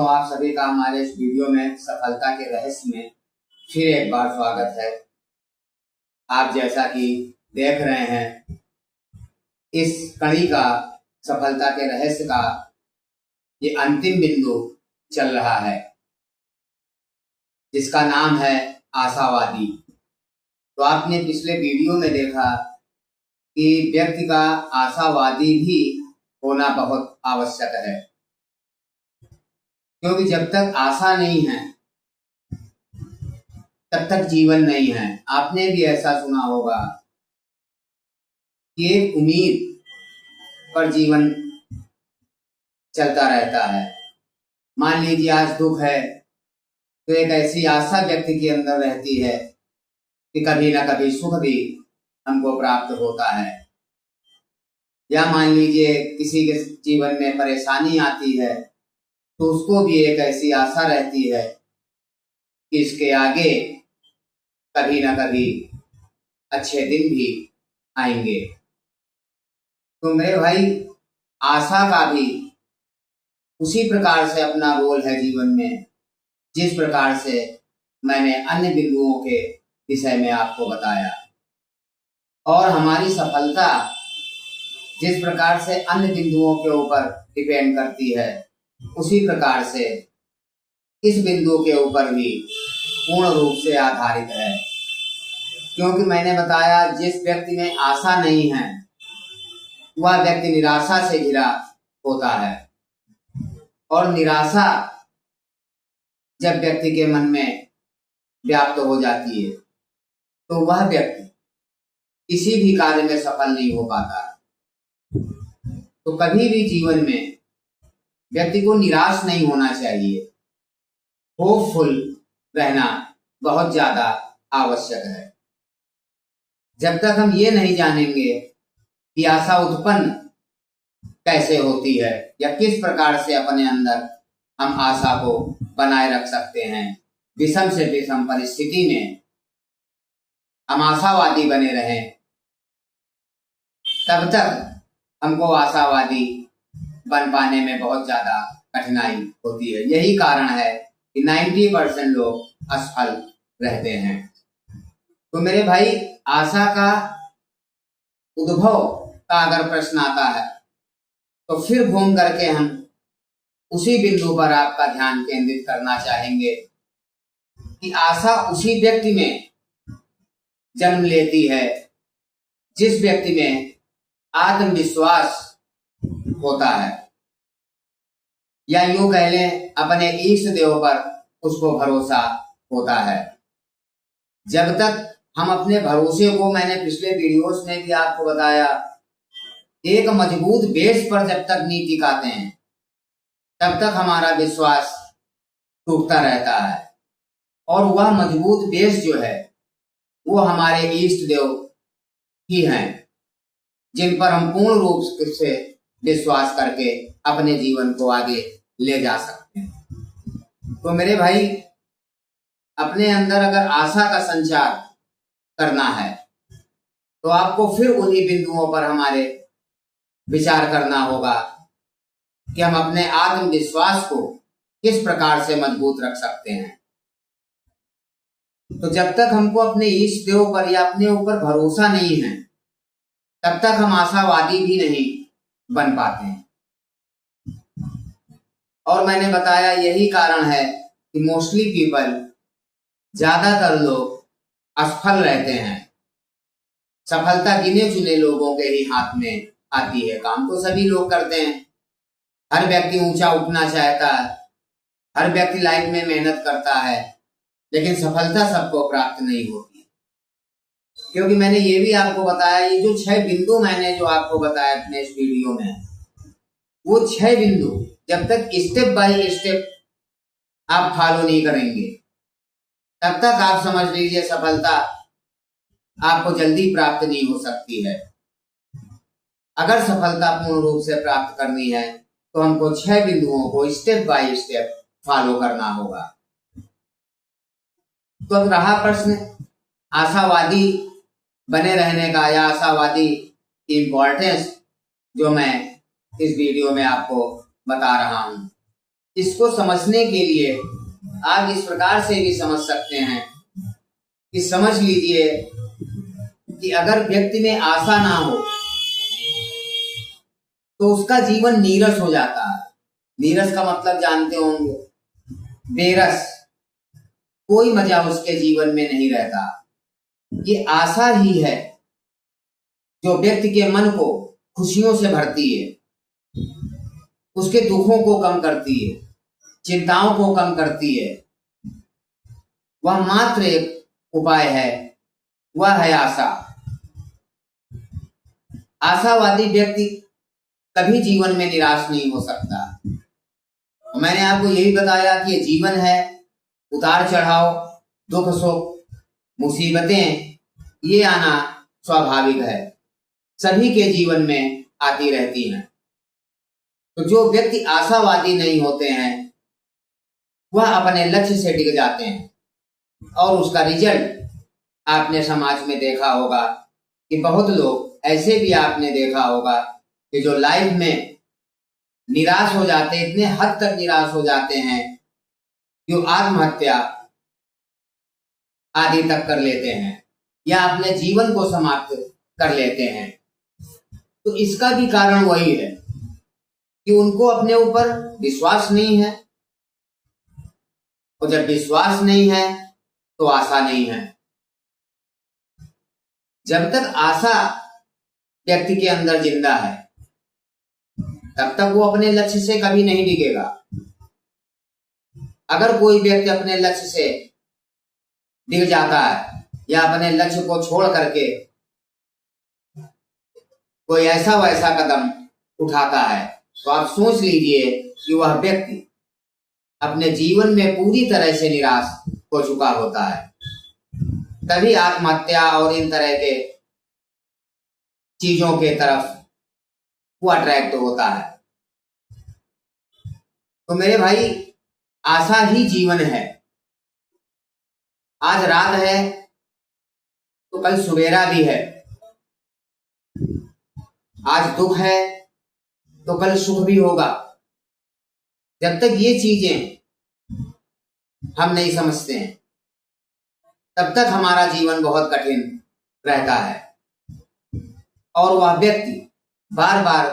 दोस्तों, आप सभी का हमारे इस वीडियो में सफलता के रहस्य में फिर एक बार स्वागत है। आप जैसा कि देख रहे हैं, इस कड़ी का सफलता के रहस्य का ये अंतिम बिंदु चल रहा है, जिसका नाम है आशावादी। तो आपने पिछले वीडियो में देखा कि व्यक्ति का आशावादी भी होना बहुत आवश्यक है, क्योंकि जब तक आशा नहीं है तब तक जीवन नहीं है। आपने भी ऐसा सुना होगा कि एक उम्मीद पर जीवन चलता रहता है। मान लीजिए आज दुख है तो एक ऐसी आशा व्यक्ति के अंदर रहती है कि कभी ना कभी सुख भी हमको प्राप्त होता है। या मान लीजिए किसी के जीवन में परेशानी आती है तो उसको भी एक ऐसी आशा रहती है कि इसके आगे कभी ना कभी अच्छे दिन भी आएंगे। तो मेरे भाई, आशा का भी उसी प्रकार से अपना रोल है जीवन में, जिस प्रकार से मैंने अन्य बिंदुओं के विषय में आपको बताया। और हमारी सफलता जिस प्रकार से अन्य बिंदुओं के ऊपर डिपेंड करती है, उसी प्रकार से इस बिंदु के ऊपर भी पूर्ण रूप से आधारित है। क्योंकि मैंने बताया, जिस व्यक्ति में आशा नहीं है वह व्यक्ति निराशा से घिरा होता है, और निराशा जब व्यक्ति के मन में व्याप्त हो जाती है तो वह व्यक्ति किसी भी कार्य में सफल नहीं हो पाता। तो कभी भी जीवन में व्यक्ति को निराश नहीं होना चाहिए, होपफुल रहना बहुत ज्यादा आवश्यक है। जब तक हम ये नहीं जानेंगे कि आशा उत्पन्न कैसे होती है या किस प्रकार से अपने अंदर हम आशा को बनाए रख सकते हैं, विषम से विषम परिस्थिति में हम आशावादी बने रहें, तब तक हमको आशावादी बन पाने में बहुत ज्यादा कठिनाई होती है। यही कारण है कि 90% लोग असफल रहते हैं। तो मेरे भाई, आशा का उद्भव का अगर प्रश्न आता है तो फिर घूम करके हम उसी बिंदु पर आपका ध्यान केंद्रित करना चाहेंगे कि आशा उसी व्यक्ति में जन्म लेती है जिस व्यक्ति में आत्मविश्वास होता है, या यूं कह लें अपने इष्ट देव पर उसको भरोसा होता है। जब तक हम अपने भरोसे को, मैंने पिछले वीडियोस में भी आपको बताया, एक मजबूत बेस पर जब तक नहीं टिकाते हैं तब तक हमारा विश्वास टूटता रहता है। और वह मजबूत बेस जो है वो हमारे इष्ट देव ही हैं, जिन पर हम पूर्ण रूप से विश्वास करके अपने जीवन को आगे ले जा सकते हैं। तो मेरे भाई, अपने अंदर अगर आशा का संचार करना है तो आपको फिर उन्हीं बिंदुओं पर हमारे विचार करना होगा कि हम अपने आत्मविश्वास को किस प्रकार से मजबूत रख सकते हैं। तो जब तक हमको अपने इष्ट देव पर या अपने ऊपर भरोसा नहीं है तब तक हम आशावादी भी नहीं बन पाते हैं। और मैंने बताया, यही कारण है कि मोस्टली पीपल, ज्यादातर लोग असफल रहते हैं। सफलता गिने चुने लोगों के ही हाथ में आती है। काम तो सभी लोग करते हैं, हर व्यक्ति ऊंचा उठना चाहता है, हर व्यक्ति लाइफ में मेहनत करता है, लेकिन सफलता सबको प्राप्त नहीं होती। क्योंकि मैंने ये भी आपको बताया, ये जो 6 बिंदु मैंने जो आपको बताया अपने इस वीडियो में, वो 6 बिंदु जब तक स्टेप बाय स्टेप आप फॉलो नहीं करेंगे तब तक आप समझ लीजिए सफलता आपको जल्दी प्राप्त नहीं हो सकती है। अगर सफलता पूर्ण रूप से प्राप्त करनी है तो हमको 6 बिंदुओं को स्टेप बाय स्टेप फॉलो करना होगा। तो अब रहा प्रश्न आशावादी बने रहने का या आशावादी की इम्पोर्टेंस, जो मैं इस वीडियो में आपको बता रहा हूं। इसको समझने के लिए आप इस प्रकार से भी समझ सकते हैं कि समझ लीजिए कि अगर व्यक्ति में आशा ना हो तो उसका जीवन नीरस हो जाता है। नीरस का मतलब जानते होंगे, बेरस, कोई मजा उसके जीवन में नहीं रहता। ये आशा ही है जो व्यक्ति के मन को खुशियों से भरती है, उसके दुखों को कम करती है, चिंताओं को कम करती है। वह मात्र एक उपाय है, वह है आशा। आशावादी व्यक्ति कभी जीवन में निराश नहीं हो सकता। मैंने आपको यही बताया कि ये जीवन है, उतार चढ़ाव, दुख सुख, मुसीबतें, ये आना स्वाभाविक है, सभी के जीवन में आती रहती हैं। तो जो व्यक्ति आशावादी नहीं होते हैं वह अपने लक्ष्य से डिग जाते हैं, और उसका रिजल्ट आपने समाज में देखा होगा कि बहुत लोग ऐसे भी आपने देखा होगा कि जो लाइफ में निराश हो जाते हैं, इतने हद तक निराश हो जाते हैं कि आत्महत्या आदि तक कर लेते हैं या अपने जीवन को समाप्त कर लेते हैं। तो इसका भी कारण वही है कि उनको अपने ऊपर विश्वास नहीं है, और जब विश्वास नहीं है तो आशा नहीं है। जब तक आशा व्यक्ति के अंदर जिंदा है तब तक वो अपने लक्ष्य से कभी नहीं डिगेगा। अगर कोई व्यक्ति अपने लक्ष्य से डिग जाता है या अपने लक्ष्य को छोड़ करके कोई ऐसा वैसा कदम उठाता है तो आप सोच लीजिए कि वह व्यक्ति अपने जीवन में पूरी तरह से निराश हो चुका होता है। तभी आत्महत्या और इन तरह के चीजों के तरफ वो अट्रैक्ट होता है। तो मेरे भाई, आशा ही जीवन है। आज रात है तो कल सुबेरा भी है, आज दुख है तो कल सुख भी होगा। जब तक ये चीजें हम नहीं समझते हैं तब तक हमारा जीवन बहुत कठिन रहता है, और वह व्यक्ति बार बार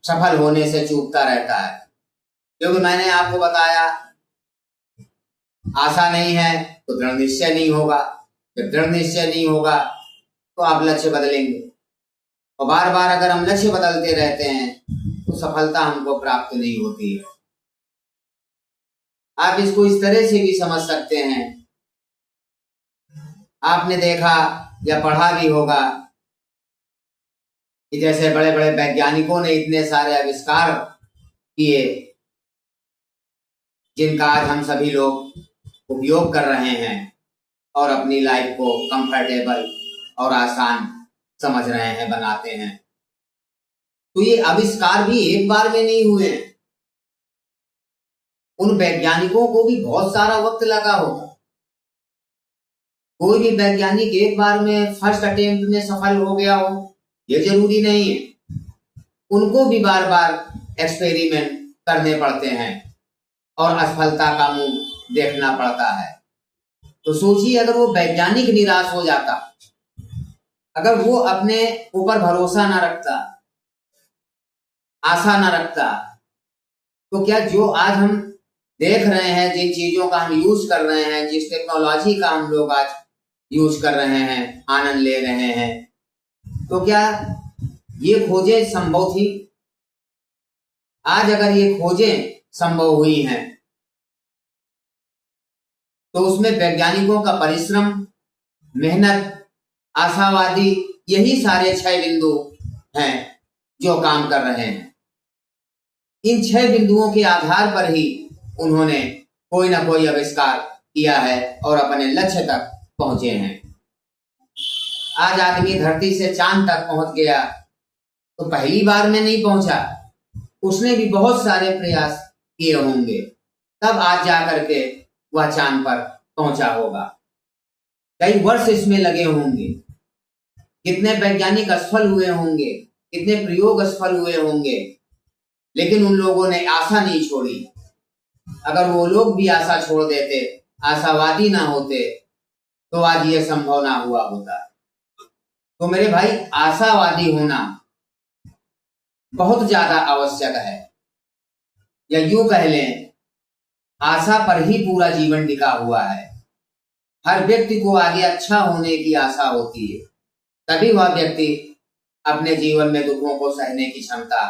सफल होने से चूकता रहता है। क्योंकि मैंने आपको बताया, आशा नहीं है तो दृढ़ निश्चय नहीं होगा, जब दृढ़ निश्चय नहीं होगा तो आप लक्ष्य बदलेंगे, और बार बार अगर हम लक्ष्य बदलते रहते हैं तो सफलता हमको प्राप्त नहीं होती है। आप इसको इस तरह से भी समझ सकते हैं, आपने देखा या पढ़ा भी होगा कि जैसे बड़े बड़े वैज्ञानिकों ने इतने सारे आविष्कार किए जिनका आज हम सभी लोग उपयोग कर रहे हैं और अपनी लाइफ को कंफर्टेबल और आसान समझ रहे हैं, बनाते हैं। तो ये आविष्कार भी एक बार में नहीं हुए हैं, उन वैज्ञानिकों को भी बहुत सारा वक्त लगा होगा। कोई भी वैज्ञानिक एक बार में फर्स्ट अटेम्प्ट में सफल हो गया हो ये जरूरी नहीं है, उनको भी बार बार एक्सपेरिमेंट करने पड़ते हैं और असफलता का मुंह देखना पड़ता है। तो सोचिए, अगर वो वैज्ञानिक निराश हो जाता, अगर वो अपने ऊपर भरोसा ना रखता, आशा ना रखता, तो क्या जो आज हम देख रहे हैं, जिन चीजों का हम यूज कर रहे हैं, जिस टेक्नोलॉजी का हम लोग आज यूज कर रहे हैं, आनंद ले रहे हैं, तो क्या ये खोजें संभव थी? आज अगर ये खोजें संभव हुई हैं तो उसमें वैज्ञानिकों का परिश्रम, मेहनत, आशावादी, यही सारे 6 बिंदु हैं जो काम कर रहे हैं। इन 6 बिंदुओं के आधार पर ही उन्होंने कोई ना कोई आविष्कार किया है और अपने लक्ष्य तक पहुंचे हैं। आज आदमी धरती से चांद तक पहुंच गया तो पहली बार में नहीं पहुंचा, उसने भी बहुत सारे प्रयास किए होंगे, तब आज जाकर के वह चांद पर पहुंचा होगा। कई वर्ष इसमें लगे होंगे, कितने वैज्ञानिक असफल हुए होंगे, कितने प्रयोग असफल हुए होंगे, लेकिन उन लोगों ने आशा नहीं छोड़ी, अगर वो लोग भी आशा छोड़ देते, आशावादी ना होते, तो आज ये संभव ना हुआ होता। तो मेरे भाई, आशावादी होना बहुत ज्यादा आवश्यक है, या यूं कह लें, आशा पर ही पूरा जीवन टिका हुआ है। हर व्यक्ति को आगे अच्छा होने की आशा होती है, तभी वह व्यक्ति अपने जीवन में दुखों को सहने की क्षमता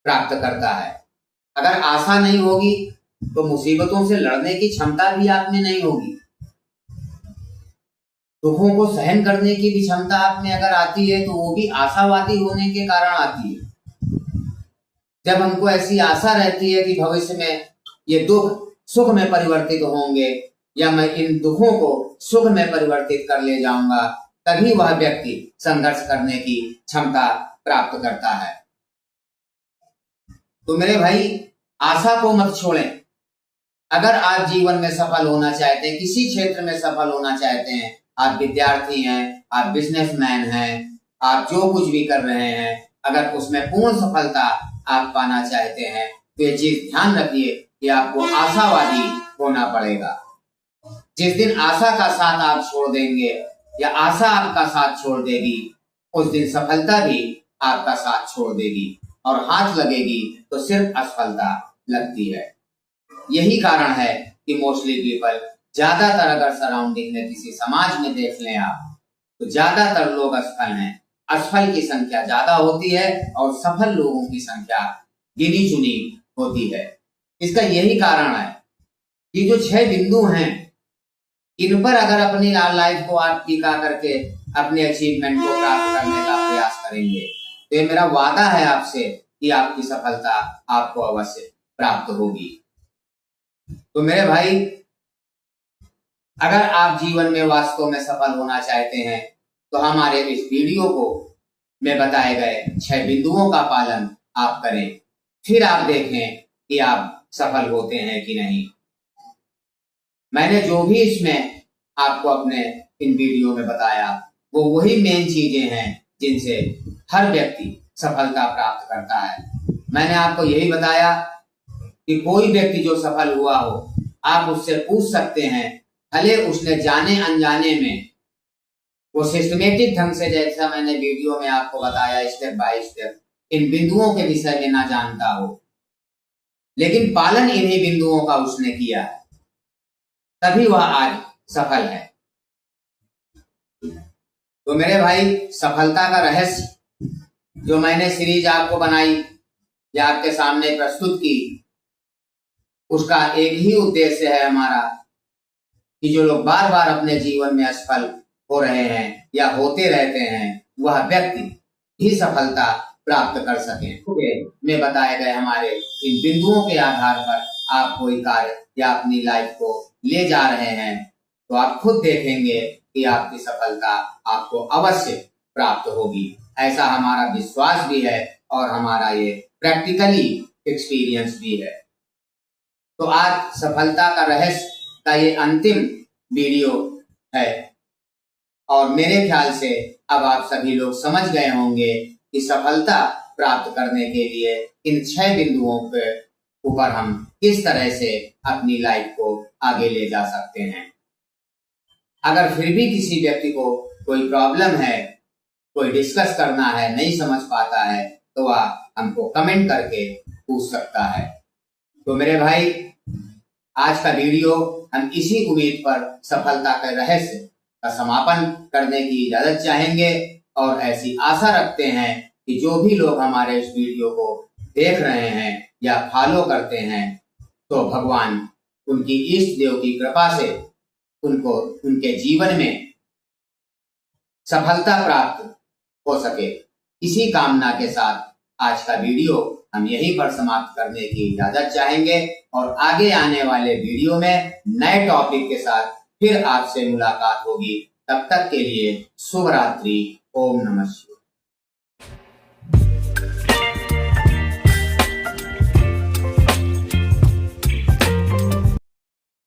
प्राप्त करता है। अगर आशा नहीं होगी तो मुसीबतों से लड़ने की क्षमता भी आप में नहीं होगी। दुखों को सहन करने की भी क्षमता आप में अगर आती है तो वो भी आशावादी होने के कारण आती है। जब हमको ऐसी आशा रहती है कि भविष्य में ये दुख सुख में परिवर्तित होंगे, या मैं इन दुखों को सुख में परिवर्तित कर ले जाऊंगा, तभी वह व्यक्ति संघर्ष करने की क्षमता प्राप्त करता है। तो मेरे भाई, आशा को मत छोड़ें। अगर आप जीवन में सफल होना चाहते हैं, किसी क्षेत्र में सफल होना चाहते हैं, आप विद्यार्थी हैं, आप बिजनेसमैन हैं, आप जो कुछ भी कर रहे हैं, अगर उसमें पूर्ण सफलता आप पाना चाहते हैं, तो ये चीज ध्यान रखिए कि आपको आशावादी होना पड़ेगा। जिस दिन आशा का साथ आप छोड़ देंगे, या आशा आपका साथ छोड़ देगी, उस दिन सफलता भी आपका साथ छोड़ देगी, और हाथ लगेगी तो सिर्फ असफलता लगती है। यही कारण है कि मोस्टली पीपल, ज्यादातर अगर सराउंडिंग में किसी समाज में देख लें आप, तो ज्यादातर लोग असफल हैं। असफल की संख्या ज्यादा होती है और सफल लोगों की संख्या गिनी चुनी होती है। इसका यही कारण है कि जो 6 बिंदु हैं, इन पर अगर अपनी लाइफ को आप टिका करके अपने अचीवमेंट को प्राप्त करने का प्रयास करेंगे, तो ये मेरा वादा है आपसे कि आपकी सफलता आपको अवश्य प्राप्त होगी। तो मेरे भाई, अगर आप जीवन में वास्तव में सफल होना चाहते हैं, तो हमारे इस वीडियो को में बताए गए 6 बिंदुओं का पालन आप करें, फिर आप देखें कि आप सफल होते हैं कि नहीं। मैंने जो भी इसमें आपको अपने इन वीडियो में बताया, वो वही मेन चीजें हैं जिनसे हर व्यक्ति सफलता प्राप्त करता है। मैंने आपको यही बताया कि कोई व्यक्ति जो सफल हुआ हो, आप उससे पूछ सकते हैं, भले उसने जाने अनजाने में वो सिस्टमेटिक ढंग से, जैसा मैंने वीडियो में आपको बताया स्टेप बाय स्टेप, इन बिंदुओं के विषय में ना जानता हो, लेकिन पालन इन्हीं बिंदुओं का उसने किया है, तभी वह आज सफल है। तो मेरे भाई, सफलता का रहस्य जो मैंने सीरीज आपको बनाई या आपके सामने प्रस्तुत की, उसका एक ही उद्देश्य है हमारा कि जो लोग बार बार अपने जीवन में असफल हो रहे हैं या होते रहते हैं, वह व्यक्ति ही सफलता प्राप्त कर सकें। में बताए गए हमारे इन बिंदुओं के आधार पर आप कोई कार्य या अपनी लाइफ को ले जा रहे हैं, तो आप खुद देखेंगे कि आपकी सफलता आपको अवश्य प्राप्त होगी। ऐसा हमारा विश्वास भी है और हमारा ये प्रैक्टिकली एक्सपीरियंस भी है। तो आज सफलता का रहस्य का ये अंतिम वीडियो है, और मेरे ख्याल से अब आप सभी लोग समझ गए होंगे कि सफलता प्राप्त करने के लिए इन 6 बिंदुओं के ऊपर हम किस तरह से अपनी लाइफ को आगे ले जा सकते हैं। अगर फिर भी किसी व्यक्ति को कोई प्रॉब्लम है, कोई डिस्कस करना है, नहीं समझ पाता है, तो वह हमको कमेंट करके पूछ सकता है। तो मेरे भाई, आज का वीडियो हम इसी उम्मीद पर सफलता के रहस्य का समापन करने की इजाजत चाहेंगे, और ऐसी आशा रखते हैं कि जो भी लोग हमारे इस वीडियो को देख रहे हैं या फॉलो करते हैं, तो भगवान उनकी इष्ट देव की कृपा से उनको उनके जीवन में सफलता प्राप्त हो सके। इसी कामना के साथ आज का वीडियो हम यहीं पर समाप्त करने की इजाजत चाहेंगे, और आगे आने वाले वीडियो में नए टॉपिक के साथ फिर आपसे मुलाकात होगी। तब तक के लिए शुभ रात्रि। ओम नमः शिवाय।